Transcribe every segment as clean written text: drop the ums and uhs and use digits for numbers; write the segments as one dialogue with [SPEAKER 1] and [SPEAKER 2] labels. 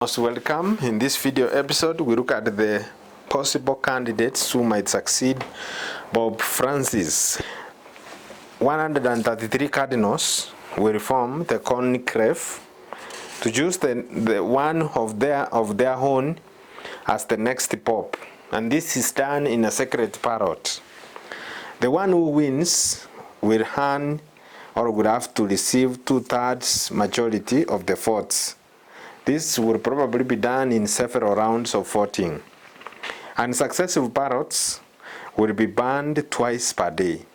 [SPEAKER 1] Most welcome. In this video episode, we look at the possible candidates who might succeed Pope Francis. 133 cardinals will form the conclave to choose the one of their own as the next pope, and this is done in a secret ballot. The one who wins will earn or will have to receive 2/3 majority of the votes. This will probably be done in several rounds of voting. Unsuccessful ballots will be burned twice per day.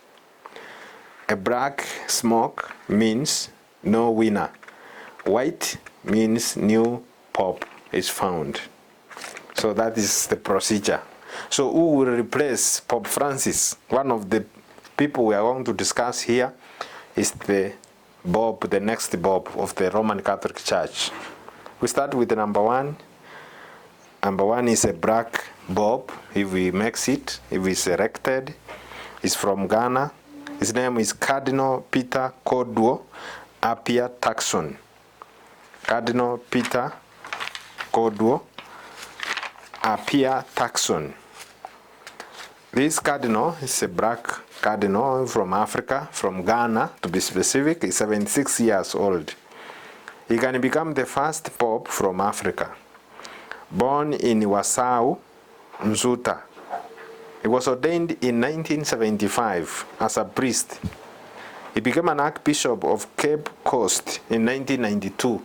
[SPEAKER 1] A black smoke means no winner. White means new pope is found. So that is the procedure. So who will replace Pope Francis? One of the people we are going to discuss here is the next Pope of the Roman Catholic Church. We start with the number one. Number one is a black Pope, if he makes it, if he's elected. He's from Ghana. His name is Cardinal Peter Kodwo Apia Taxon. Cardinal Peter Kodwo Apia Taxon. This cardinal is a black cardinal from Africa, from Ghana to be specific. He's 76 years old. He can become the first pope from Africa. Born in Wasau, Nzuta. He was ordained in 1975 as a priest. He became an Archbishop of Cape Coast in 1992.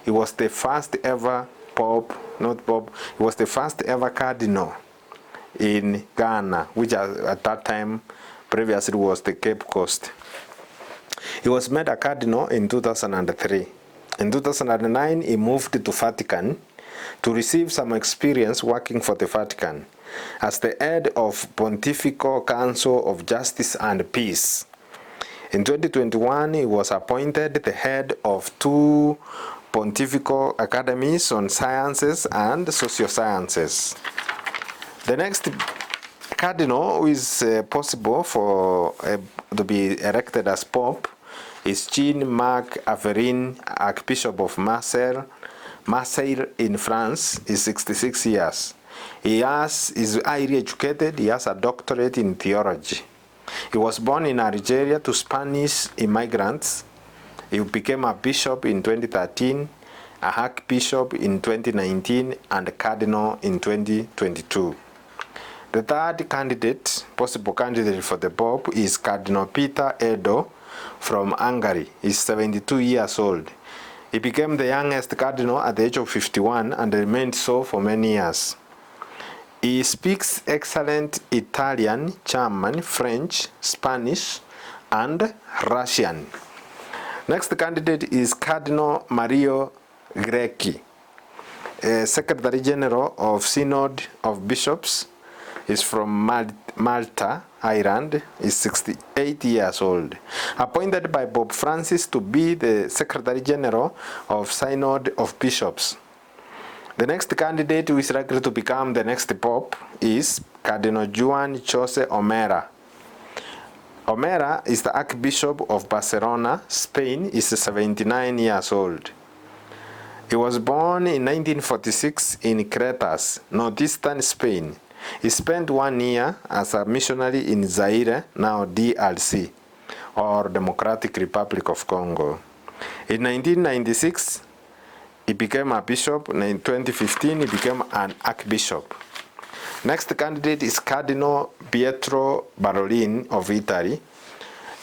[SPEAKER 1] He was the first ever pope, he was the first ever cardinal in Ghana, which at that time previously was the Cape Coast. He was made a cardinal in 2003. In 2009, he moved to Vatican to receive some experience working for the Vatican as the head of Pontifical Council of Justice and Peace. In 2021, he was appointed the head of 2 pontifical academies on sciences and sociosciences. The next cardinal who is possible to be elected as pope is Marc Aveline, Archbishop of Merseille in France. He's 66 years. He is highly educated. He has a doctorate in theology. He was born in Algeria to Spanish immigrants. He became a bishop in 2013, a archbishop in 2019, and a cardinal in 2022. The third possible candidate for the pope is Cardinal Peter Edo from Hungary. He's 72 years old. He became the youngest cardinal at the age of 51 and remained so for many years. He speaks excellent Italian, German, French, Spanish, and Russian. Next candidate is Cardinal Mario Grecchi, Secretary General of Synod of Bishops. He's from Malta, Ireland. He's 68 years old. Appointed by Pope Francis to be the Secretary General of Synod of Bishops. The next candidate who is likely to become the next Pope is Cardinal Juan Jose Omera. Omera is the Archbishop of Barcelona, Spain. He's 79 years old. He was born in 1946 in Cretas, northeastern Spain. He spent 1 year as a missionary in Zaire, now DRC, or Democratic Republic of Congo. In 1996, he became a bishop. In 2015, he became an archbishop. Next candidate is Cardinal Pietro Parolin of Italy.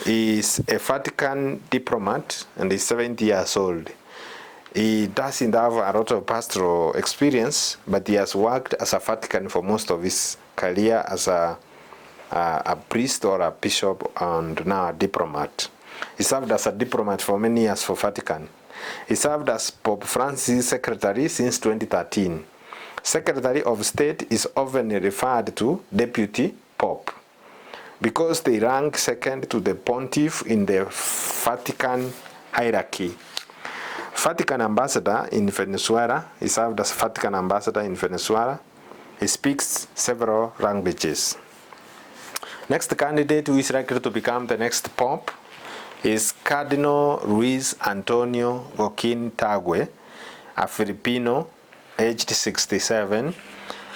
[SPEAKER 1] He is a Vatican diplomat and is 70 years old. He doesn't have a lot of pastoral experience, but he has worked as a Vatican for most of his career as a priest or a bishop and now a diplomat. He served as a diplomat for many years for Vatican. He served as Pope Francis' secretary since 2013. Secretary of State is often referred to deputy pope because they rank second to the pontiff in the Vatican hierarchy. Vatican ambassador in Venezuela. He served as Vatican ambassador in Venezuela. He speaks several languages. Next candidate who is likely to become the next pope is Cardinal Luis Antonio Joaquin Tagle, a Filipino aged 67,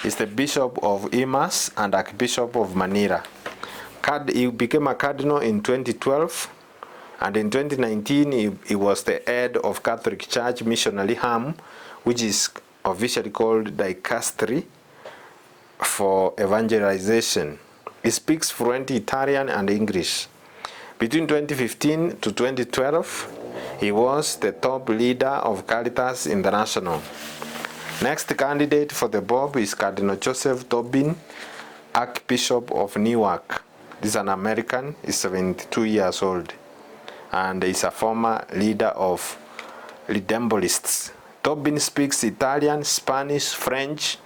[SPEAKER 1] is the Bishop of Imas and Archbishop of Manila. He became a cardinal in 2012, and in 2019 he was the head of Catholic Church Missionary Arm, which is officially called Dicastery for Evangelization. He speaks fluent Italian and English. Between 2015 to 2012, he was the top leader of Caritas International. Next candidate for the Pope is Cardinal Joseph Tobin, Archbishop of Newark. This is an American, he's 72 years old, and is a former leader of Redemptorists. Tobin speaks Italian, Spanish, French,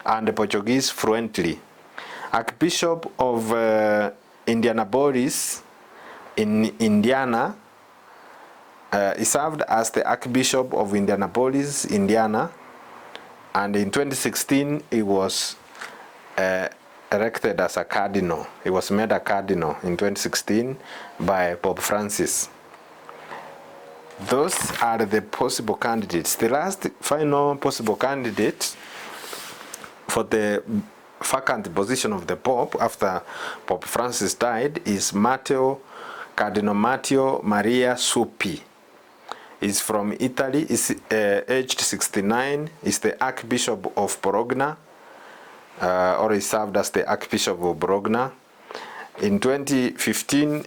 [SPEAKER 1] and Portuguese fluently. Archbishop of Indianapolis in Indiana, he served as the Archbishop of Indianapolis, Indiana, and in 2016 he was elected as a cardinal. He was made a cardinal in 2016 by Pope Francis. Those are the possible candidates. The last final possible candidate for the vacant position of the Pope after Pope Francis died is Cardinal Matteo Maria Suppi. He's from Italy, is aged 69, is the Archbishop of Bologna, or he served as the Archbishop of Bologna. In 2015,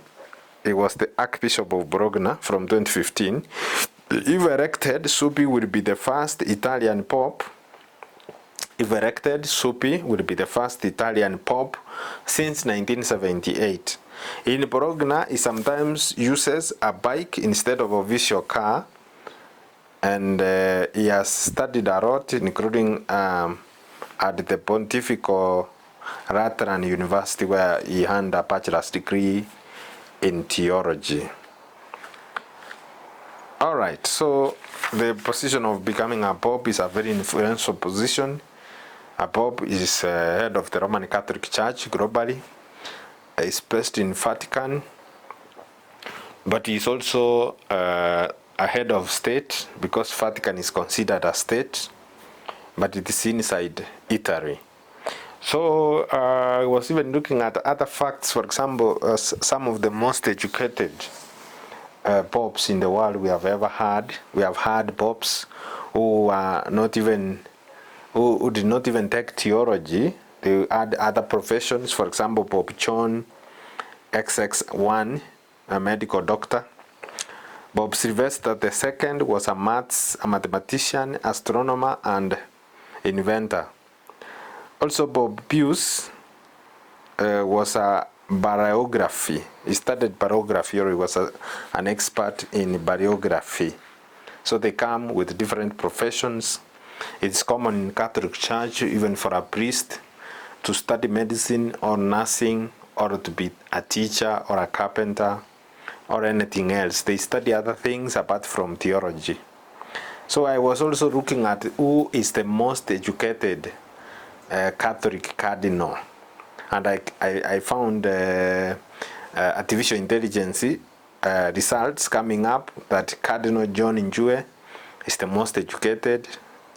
[SPEAKER 1] he was the Archbishop of Bologna from 2015. If elected, Suppi will be the first Italian Pope. If elected, Suppi will be the first Italian Pope since 1978. In Bologna, he sometimes uses a bike instead of a official car, and he has studied a lot, including at the Pontifical Lateran University, where he earned a bachelor's degree in theology. All right, so the position of becoming a pope is a very influential position. A pope is head of the Roman Catholic Church globally. Is based in Vatican, but he is also a head of state, because Vatican is considered a state, but it is inside Italy. So I was even looking at other facts. For example, some of the most educated popes in the world we have ever had. We have had popes who did not even take theology. They had other professions. For example, Pope John XX1, a medical doctor. Pope Sylvester II was a mathematician, astronomer, and inventor. Also, Pope Pius was a barography. He studied barography, or he was an expert in barography. So they come with different professions. It's common in Catholic Church, even for a priest, to study medicine or nursing, or to be a teacher or a carpenter or anything else. They study other things apart from theology. So I was also looking at who is the most educated Catholic cardinal, and I found artificial intelligence results coming up that Cardinal John Njue is the most educated.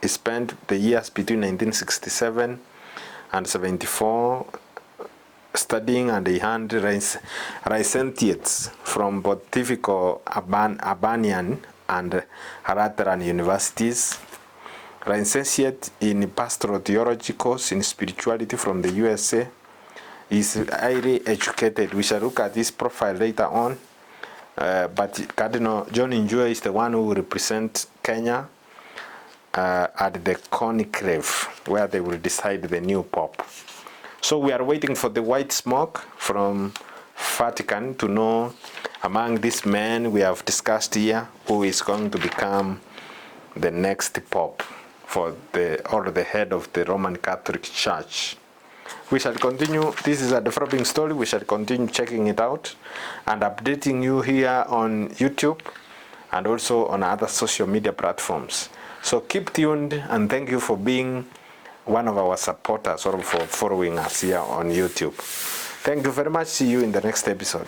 [SPEAKER 1] He spent the years between 1967 and 74 studying, and he earned licentiates from Pontifical Urbanian and Lateran universities, licentiate in pastoral theology course in spirituality from the USA. He is highly educated. We shall look at his profile later on, but Cardinal John Njue is the one who will represent Kenya at the conclave, where they will decide the new pope. So we are waiting for the white smoke from Vatican to know, among these men we have discussed here, who is going to become the next pope or the head of the Roman Catholic Church. We shall continue. This is a developing story. We shall continue checking it out and updating you here on YouTube and also on other social media platforms. So keep tuned, and thank you for being one of our supporters or for following us here on YouTube. Thank you very much. See you in the next episode.